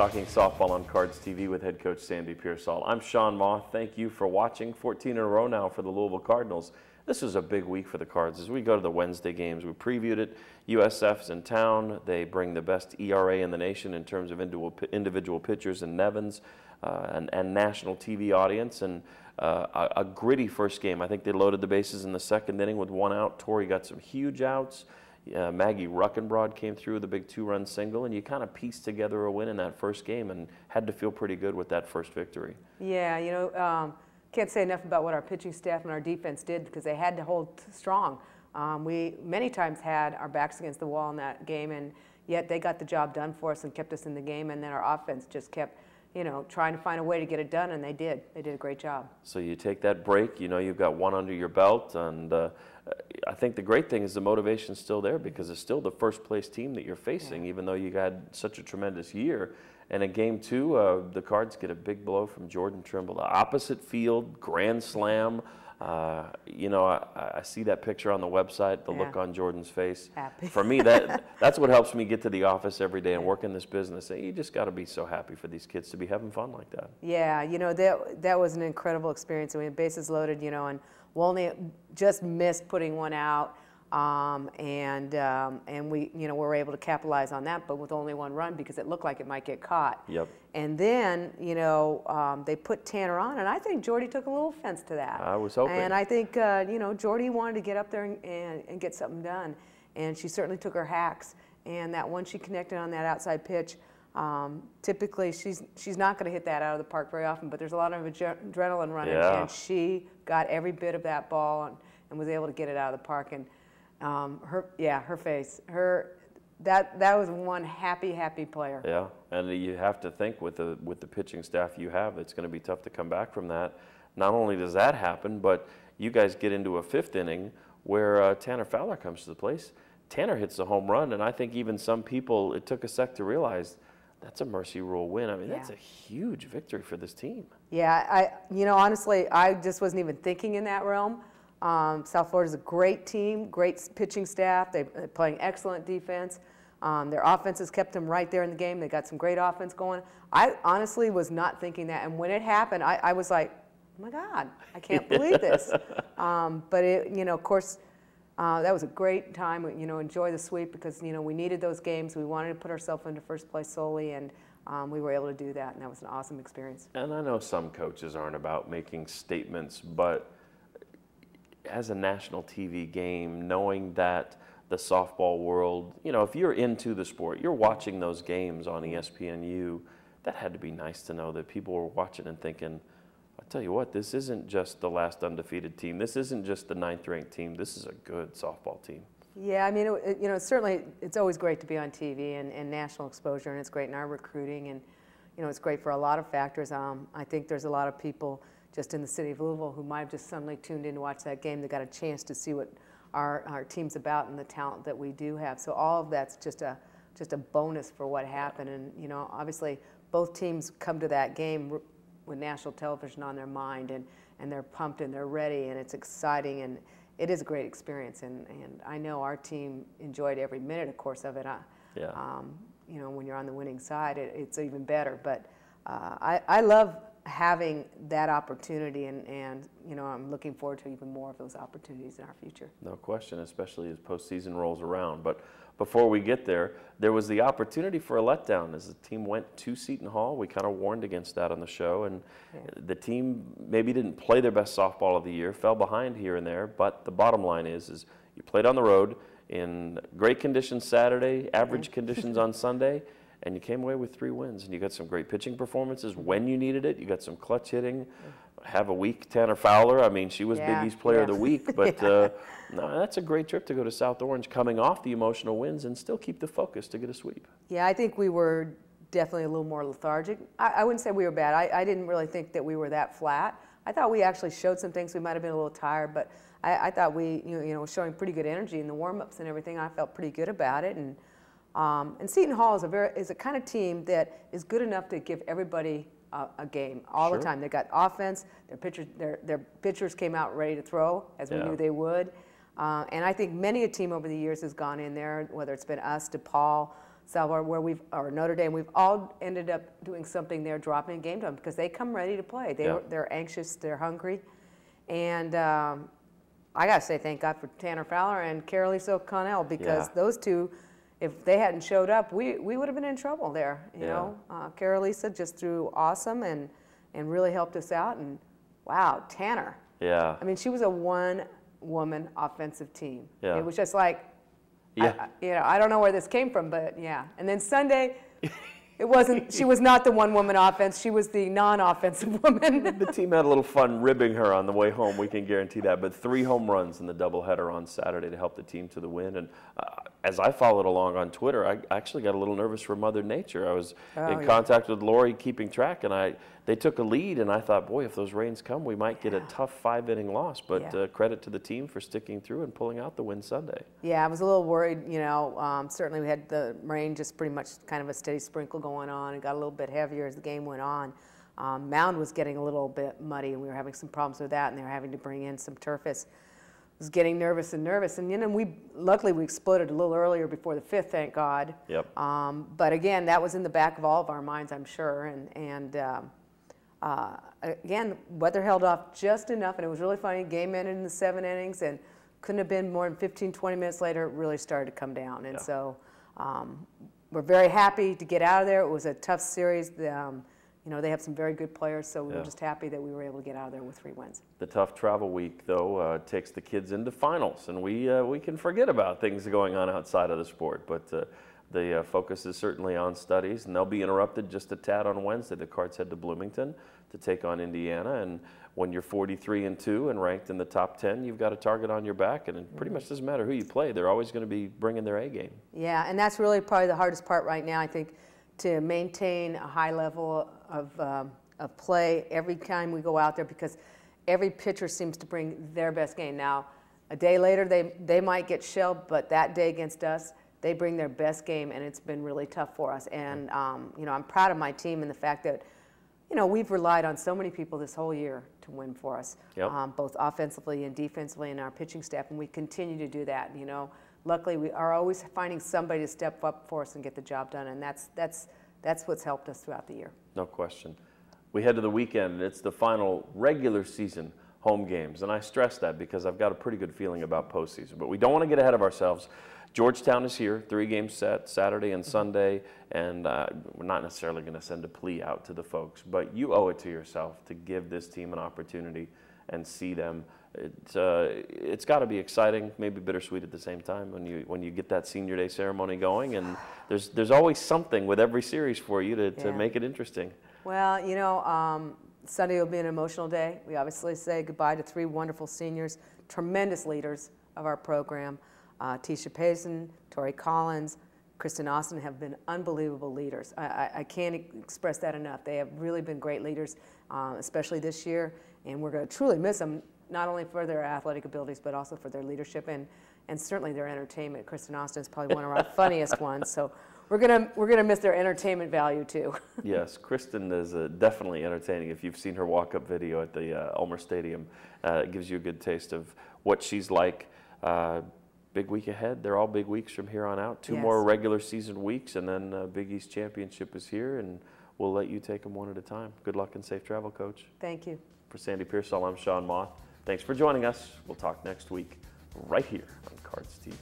talking softball on Cards TV with head coach Sandy Pearsall. I'm Sean Moth. Thank you for watching. 14 in a row now for the Louisville Cardinals. This is a big week for the Cards as we go to the Wednesday games. We previewed it. USF's in town. They bring the best ERA in the nation in terms of individual pitchers and Nevins and national TV audience. And a gritty first game. I think they loaded the bases in the second inning with one out. Torrey got some huge outs. Maggie Ruckenbrod came through with a big two-run single, and you kind of pieced together a win in that first game and had to feel pretty good with that first victory. Yeah, you know, can't say enough about what our pitching staff and our defense did because they had to hold strong. We many times had our backs against the wall in that game, and yet they got the job done for us and kept us in the game, and then our offense just kept, you know, trying to find a way to get it done, and they did. They did a great job. So you take that break, you know you've got one under your belt, and I think the great thing is the motivation's still there because it's still the first place team that you're facing, even though you had such a tremendous year. And in game two, the Cards get a big blow from Jordan Trimble. The opposite field, grand slam. You know, I see that picture on the website, the look on Jordan's face. Happy. For me, that's what helps me get to the office every day and work in this business. You just got to be so happy for these kids to be having fun like that. Yeah, you know, that was an incredible experience. We had bases loaded, you know, and Wolney just missed putting one out, and we, you know, were able to capitalize on that, but with only one run because it looked like it might get caught. Yep. And then, you know, they put Tanner on, and I think Jordy took a little offense to that. I was hoping. And I think, you know, Jordy wanted to get up there and get something done, and she certainly took her hacks. And that one she connected on that outside pitch, typically she's not going to hit that out of the park very often, but there's a lot of adrenaline running, and she got every bit of that ball and was able to get it out of the park. And her face, that was one happy player. Yeah, and you have to think with the pitching staff you have, it's going to be tough to come back from that. Not only does that happen, but you guys get into a fifth inning where Tanner Fowler comes to the place. Tanner hits a home run, and I think even some people, it took a sec to realize that's a mercy rule win. I mean, that's a huge victory for this team. Yeah, you know, honestly, I just wasn't even thinking in that realm. South Florida's a great team, great pitching staff. They're playing excellent defense. Their offense has kept them right there in the game. They got some great offense going. I honestly was not thinking that, and when it happened, I was like, oh my God, I can't believe this. But it, you know, of course, that was a great time. You know, enjoy the sweep because, you know, we needed those games. We wanted to put ourselves into first place solely, and we were able to do that, and that was an awesome experience. And I know some coaches aren't about making statements, but as a national TV game, knowing that the softball world, you know, if you're into the sport, you're watching those games on ESPNU, that had to be nice to know that people were watching and thinking, I'll tell you what, this isn't just the last undefeated team. This isn't just the 9th ranked team. This is a good softball team. Yeah, I mean, you know, certainly it's always great to be on TV and national exposure, and it's great in our recruiting, and, you know, it's great for a lot of factors. I think there's a lot of people just in the city of Louisville who might have just suddenly tuned in to watch that game. They got a chance to see what our team's about and the talent that we do have. So all of that's just a bonus for what happened. And, you know, obviously both teams come to that game with national television on their mind, and they're pumped and they're ready, and it's exciting, and it is a great experience. And I know our team enjoyed every minute, of course, of it. You know, when you're on the winning side, it's even better. But I love having that opportunity, and you know, I'm looking forward to even more of those opportunities in our future. No question, especially as postseason rolls around. But before we get there, there was the opportunity for a letdown as the team went to Seton Hall. We kind of warned against that on the show, and the team maybe didn't play their best softball of the year, fell behind here and there, but the bottom line is you played on the road in great conditions Saturday, average conditions on Sunday, and you came away with 3 wins, and you got some great pitching performances when you needed it. You got some clutch hitting. Have a week, Tanner Fowler. I mean, she was Big East Player of the Week, but no, that's a great trip to go to South Orange, coming off the emotional wins and still keep the focus to get a sweep. Yeah, I think we were definitely a little more lethargic. I wouldn't say we were bad. I didn't really think that we were that flat. I thought we actually showed some things. We might have been a little tired, but I thought we, you know, showing pretty good energy in the warm-ups and everything. I felt pretty good about it, and Seton Hall is a kind of team that is good enough to give everybody a game all the time. They got offense. Their pitchers came out ready to throw, as we knew they would. And I think many a team over the years has gone in there, whether it's been us, DePaul, Salvador, or Notre Dame, we've all ended up doing something there, dropping a game to them because they come ready to play. They're anxious, they're hungry, and I got to say thank God for Tanner Fowler and Carolee O'Connell because those two, if they hadn't showed up, we would have been in trouble there. You know, Carolee just threw awesome and really helped us out. And wow, Tanner. Yeah. I mean, she was a one-woman offensive team. Yeah. It was just like, I don't know where this came from, but yeah. And then Sunday, it wasn't. She was not the one-woman offense. She was the non-offensive woman. The team had a little fun ribbing her on the way home. We can guarantee that. But 3 home runs in the doubleheader on Saturday to help the team to the win. And as I followed along on Twitter, I actually got a little nervous for Mother Nature. I was in contact with Lori, keeping track, and they took a lead, and I thought, boy, if those rains come, we might get a tough 5-inning loss. But credit to the team for sticking through and pulling out the win Sunday. Yeah, I was a little worried. You know, certainly we had the rain, just pretty much kind of a steady sprinkle going on. It got a little bit heavier as the game went on. Mound was getting a little bit muddy, and we were having some problems with that, and they were having to bring in some turfus. Was getting nervous, and you know, luckily we exploded a little earlier before the 5th, thank God. Yep. But again, that was in the back of all of our minds, I'm sure, and again, weather held off just enough, and it was really funny. Game ended in the 7 innings, and couldn't have been more than 15, 20 minutes later, it really started to come down, and so we're very happy to get out of there. It was a tough series. You know, they have some very good players, so we were just happy that we were able to get out of there with 3 wins. The tough travel week, though, takes the kids into finals, and we can forget about things going on outside of the sport. But the focus is certainly on studies, and they'll be interrupted just a tad on Wednesday. The Cards head to Bloomington to take on Indiana, and when you're 43-2 and ranked in the top 10, you've got a target on your back, and it pretty much doesn't matter who you play. They're always going to be bringing their A game. Yeah, and that's really probably the hardest part right now, I think, to maintain a high level of play every time we go out there, because every pitcher seems to bring their best game. Now, a day later, they might get shelled, but that day against us, they bring their best game, and it's been really tough for us. And, you know, I'm proud of my team and the fact that, you know, we've relied on so many people this whole year to win for us, both offensively and defensively in our pitching staff, and we continue to do that. You know, luckily we are always finding somebody to step up for us and get the job done, and that's what's helped us throughout the year. No question. We head to the weekend, and it's the final regular season home games, and I stress that because I've got a pretty good feeling about postseason, but we don't want to get ahead of ourselves. Georgetown is here, 3-game set, Saturday and Sunday, and we're not necessarily going to send a plea out to the folks, but you owe it to yourself to give this team an opportunity and see them. It's got to be exciting, maybe bittersweet at the same time when you get that senior day ceremony going, and there's always something with every series for you to make it interesting. Well, you know, Sunday will be an emotional day. We obviously say goodbye to 3 wonderful seniors, tremendous leaders of our program. Tisha Payson, Tori Collins, Kristen Austin have been unbelievable leaders. I can't express that enough. They have really been great leaders, especially this year, and we're going to truly miss them, not only for their athletic abilities, but also for their leadership and certainly their entertainment. Kristen Austin is probably one of our funniest ones, so we're gonna miss their entertainment value too. Yes, Kristen is definitely entertaining. If you've seen her walk-up video at the Ulmer Stadium, it gives you a good taste of what she's like. Big week ahead. They're all big weeks from here on out. 2 more regular season weeks, and then Big East Championship is here, and we'll let you take them one at a time. Good luck and safe travel, Coach. Thank you. For Sandy Pearsall, I'm Sean Moth. Thanks for joining us. We'll talk next week right here on Cards TV.